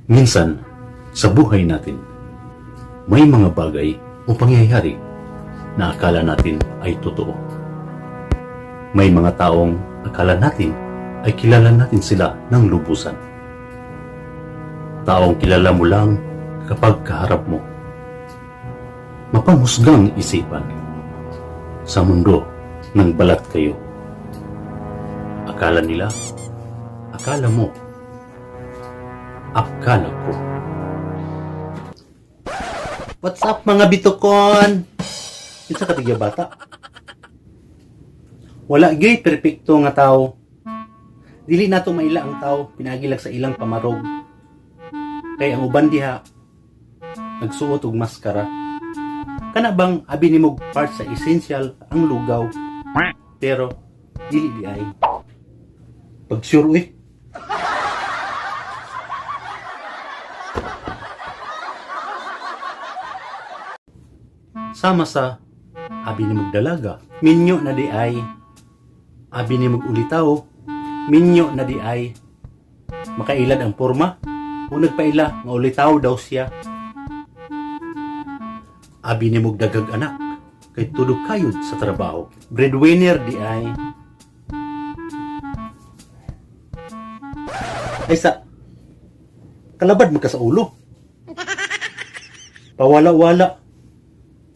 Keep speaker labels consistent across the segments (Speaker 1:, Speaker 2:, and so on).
Speaker 1: Minsan, sa buhay natin, may mga bagay o pangyayari na akala natin ay totoo. May mga taong akala natin ay kilala natin sila ng lubusan. Taong kilala mo lang kapag kaharap mo. Mapanghusgang isipan. Sa mundo ng balat kayo. Akala nila, akala mo, akala ko.
Speaker 2: What's up mga bitukon? Isa ka tigya bata. Wala gyud perpekto nga tao. Dili nato maila ang tao pinagilag sa ilang pamarog. Kay ang uban diha nagsuot og maskara. Kana bang abi nimog part sa essential ang lugaw. Pero dili di ay. Pag sure uy. Sama sa abi nimog dalaga, minyo na di ay. Abi nimog ulitaw, minyo na di ay. Makailad ang porma o nagpaila nga ulitaw daw siya. Abi nimog dagag anak kay tudog kayod sa trabaho. Breadwinner di ay. Ay sa kalabad mo ka sa ulo. Pawala-wala.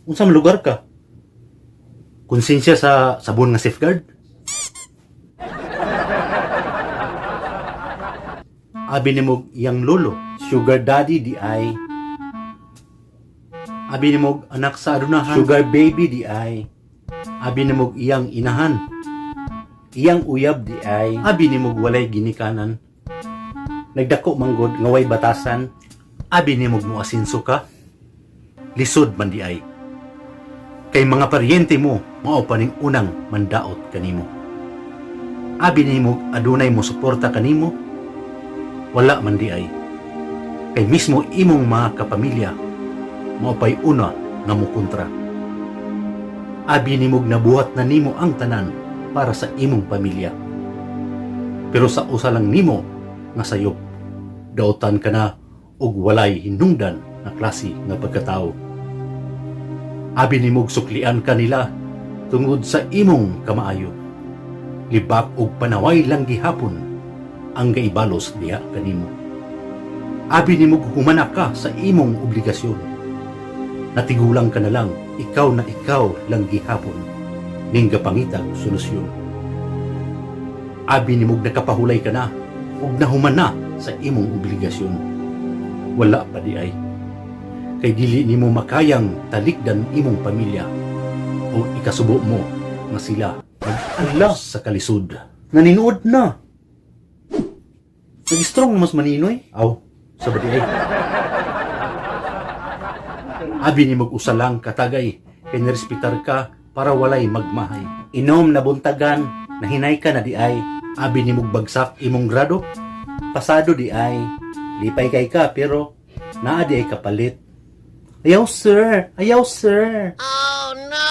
Speaker 2: Unsa man lugar ka? Konsensya sa sabon nga safeguard? Abi nimog iyang lolo, sugar daddy di ay. Abi nimog anak sa adunahan, sugar baby di ay. Abi nimog iyang inahan, iyang uyab di ay. Abi nimog walay ginikanan. Nagdako manggod nga way batasan. Abi nimog mo asinso ka. Lisod man di ay. Kay mga paryente mo, mao pa ning unang mandaot kanimo. Abi nimog adunay mo suporta kanimo. Wala man di ay. Kay mismo imong mga kapamilya, mao pay una nga mukontra. Abi nimog nabuhat na nimo ang tanan para sa imong pamilya. Pero sa usa lang nimo nga sayop, daotan ka na og walay hinungdan na klase nga pagkatao. Abi nimog suklian kanila tungod sa imong kamaayo. Libak og panaway lang gihapon ang gaibalos diha kanimo. Abi nimog humana ka sa imong obligasyon. Natigulang ka na lang, ikaw na ikaw lang gihapon ning gapangitag solusyon. Abi nimog nakapahulay ka na ug nahumana sa imong obligasyon. Wala pa di ay. Kay dili nimo makayang talikdan imong pamilya o ikasubo mo nga sila mag-ala sa kalisod. Naninuod na. Nag-strong mas maninoy. Aw, sabadi ay. Abi ni mag-usa lang katagay kay nirespitar ka para walay magmahay. Inom na buntagan, nahinay ka na di ay. Abi ni magbagsak imong grado. Pasado di ay. Lipay kay ka pero naa di ay kapalit. Ayaw sir! Ayaw sir! Oh no!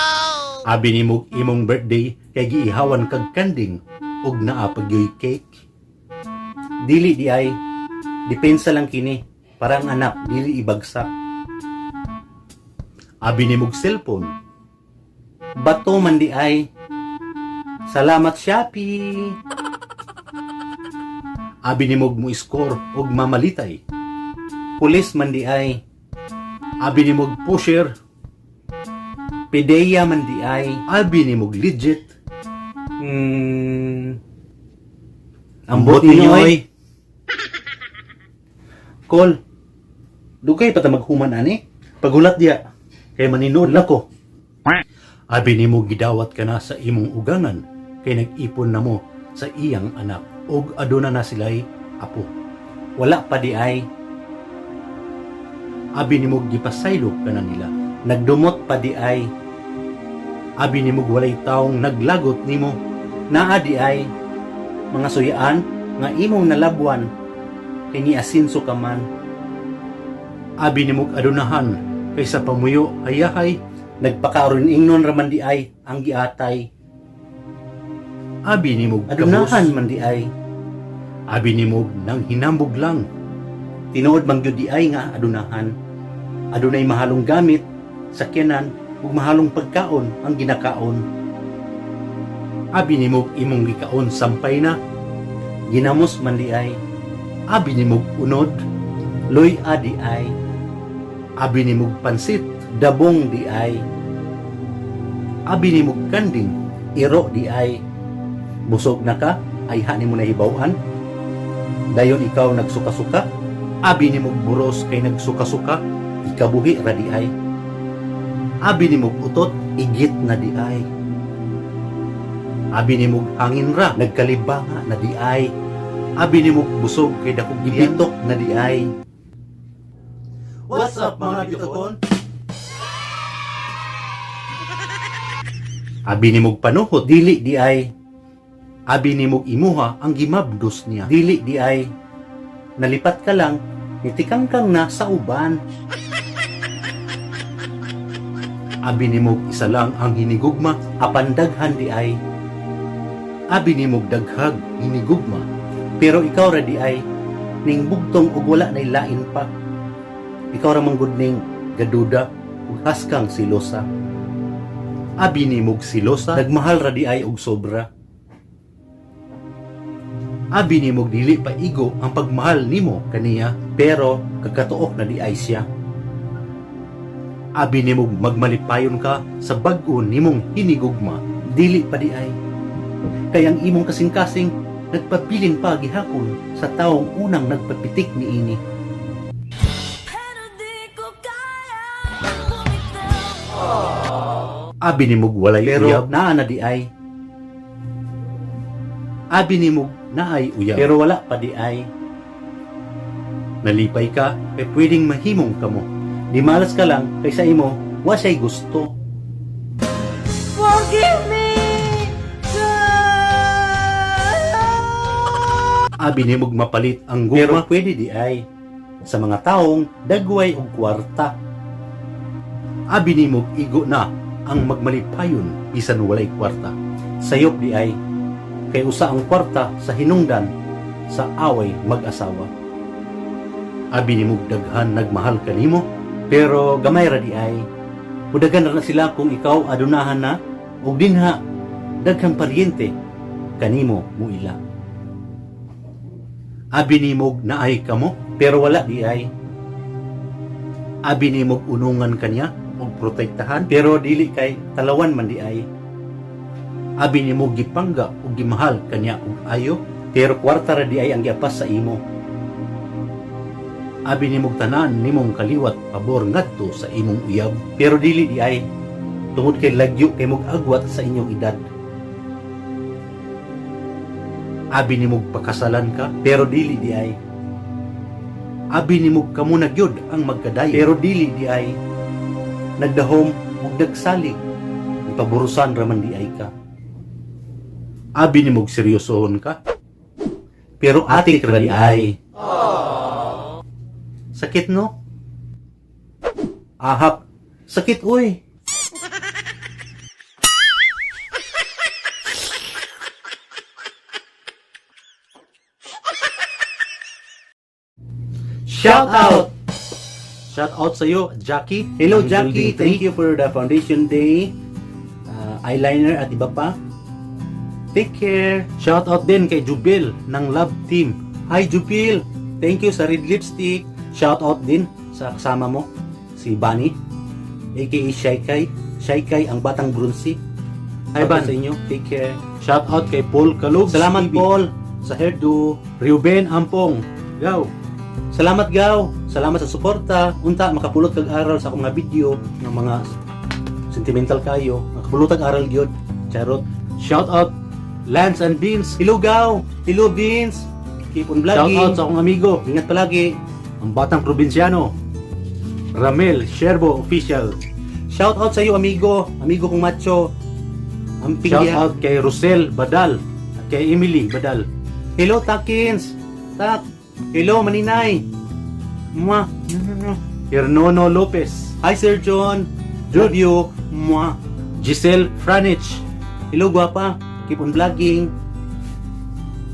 Speaker 2: Abi ni mog imong birthday kay giihawan kag kanding ug naa pagyoy cake. Dili di ay. Depensa lang kini para ang anak dili ibagsak. Abi ni mog cellphone. Bato man di ay. Salamat Shopee. Abi ni mog mo score ug mamalitay. Pulis man di ay. Abi ni mog pusher. Pedeya man di ay. Abi ni mog legit. Ambot ninyo ay. Call. Dugay pa ta maghuman ani. Pagulat diya. Kay maninood nako. Abi ni mog gidawat ka na sa imong ugangan. Kay nag-ipon na mo sa iyang anak. Og aduna na sila'y apo. Wala pa di ay. Abi ni mog gipasaylo ka na nila. Nagdumot pa di ay. Abi ni mog walay taong naglagot nimo. Naa di ay. Mga suyaan nga imong nalabuan. Kini asinso ka man. Abi ni mog adunahan. Kaysa pamuyo ayahay. Nagpakaroon ingnon raman di ay. Ang giatay. Abi ni mog adunahan man di ay. Abi ni mog nang hinambog lang. Tinuod man gyud di ay nga adunahan. Adunay mahalong gamit, sakyanan, ug mahalong pagkaon ang ginakaon. Abi nimo imong gikaon sampay na. Ginamos man di ay. Abi nimo unod, loy di ay. Abi nimo pansit, dabong di ay. Abi nimo kanding, iro di ay. Busog na ka, ay hani mo na hibawan. Dayon ikaw nagsuka-suka, abi ni mong buros kay nagsuka-suka, ikabuhi ra di ay. Abi ni mong utot, igit na di ay. Abi ni mong hangin ra, nagkalibanga na di ay. Abi ni mong busog kay dakog gibitok na di ay. What's up mga bitokon? Abi ni mong panuhot, dili di ay. Abi ni mong imuha ang gimabdos niya. Dili di ay. Nalipat ka lang, nitikangkang na sa uban. Abi ni mong isa lang ang hinigugma, apan daghan di ay. Abi ni mong daghag hinigugma, pero ikaw ra di ay, ning bugtong ug wala nay lain pa. Ikaw ra manggod ning gaduda ug haskang silosa. Abi ni mong silosa, nagmahal ra di ay og sobra. Abi nimo dili pa igo ang pagmahal nimo kaniya, pero kagkatuok na di ay siya. Abi nimo magmalipayon ka sa bag-o nimong hinigugma, dili pa di ay. Kayang imong kasing-kasing nagpabilin pa gihapon sa taong unang nagpapitik niini. Abi nimo walay uyab, naa na di ay. Abi nimo na ay uyab, pero wala pa di ay. Nalipay ka, kay pwedeng mahimong kamo. Di malas ka lang, kay sa imo, wasay gusto.
Speaker 3: Forgive me,
Speaker 2: Abi ni mong mapalit ang guma, pero pwede di ay. Sa mga taong dagway og kwarta. Abi ni mong igo na ang magmalipayon bisan walay kwarta. Sayop di ay. Kay usa ang kwarta sa hinungdan sa away mag-asawa. Abi ni mong daghan nagmahal kanimo, pero gamay ra di ay. Mudagan na sila kung ikaw adunahan na, o dinha daghang paryente kanimo mo ila. Abi ni mong naay kamo, pero wala di ay. Abi ni mong unungan kanya o protektahan, pero dili kay talawan man di ay. Abi ni mo gipangga o gimahal kanya og ayo, pero kwarta ra di ay ang giapas sa imo. Abi ni mo tanan nimong kaliwat pabor ngadto sa imong uyab, pero dili di ay. Tungod kay lagyo kay mog agwat sa inyong edad. Abi ni mo pakasalan ka, pero dili di ay. Abi ni mo kamo nagyod ang magkadayon, pero dili di ay. Nagdahom ug nagsalig, ipaburusan ra man di ay ka. Abi ni mong seryosohon ka, pero atik ra di ay. Sakit no? Ahap, sakit uy. Shout out! Shout out sa iyo, Jackie. Hello Jackie, thank you for the Foundation Day, eyeliner at iba pa. Take care. Shout out din kay Jubil ng Love Team. Hi Jubil, thank you sa red lipstick. Shout out din sa kasama mo, si Bunny, aka Shaikai. Shaikai ang batang brunsi. Hi Ban, sa inyo. Take care. Shout out kay Paul Kalug. Salamat Paul sa hairdo. Ruben Ampong. Gaw. Salamat Gaw. Salamat sa suporta. Unta makapulot kag aral sa akong nga video ng mga sentimental kayo. Makapulot kag aral gyud. Charot. Shout out Lance and Beans. Hello Gaw. Hello Beans. Keep on vlogging. Shout out sa akong amigo. Ingat palagi. Ang batang probinsyano. Ramel Sherbo Official. Shout out sa iyo amigo. Amigo kong macho. Shout out kay Rosel Badal at kay Emily Badal. Hello Takins. Tak. Hello Maninay. Mwah. Hernono Lopez. Hi Sir John. Jodio. Mwah. Giselle Franich. Hello guwapa. Keep on vlogging.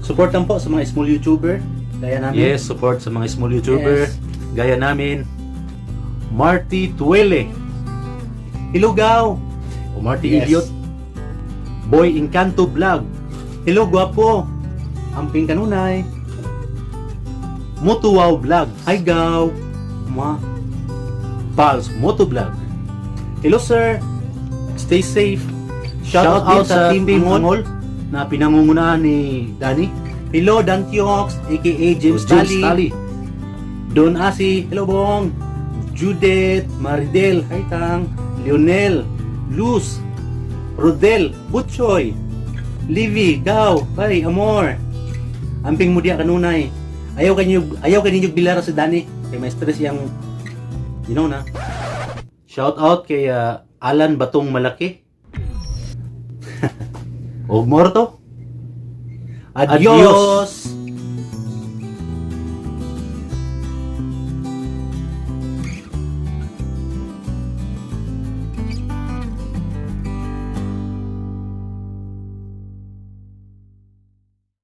Speaker 2: Supportan po sa mga small YouTuber. Gaya namin.
Speaker 1: Yes, support sa mga small YouTuber.
Speaker 2: Yes.
Speaker 1: Gaya namin. Marty Tuele.
Speaker 2: Hilugaw.
Speaker 1: O Marty
Speaker 2: Yes.
Speaker 1: Elliot.
Speaker 2: Boy Encanto Vlog. Hello, guwapo. Amping kanunay. Motuwaw Vlog. Hi, gaw. Ma. Pals Moto Vlog. Hello, sir. Stay safe. Shout out sa Team Angol na pinangungunahan ni Danny. Hello, Dan Tiox, aka James Tally. Don Asi. Hello, Bong. Judith, Maridel, hi Tang. Lionel, Luz, Rodel, Butchoy, Livy, Gaw, Bay, Amor. Amping mo diya kanunay. Ayaw kanyo bilara sa Dani. Kay may stress yang na. Shout out kay Alan Batong Malaki. O morto. Adios.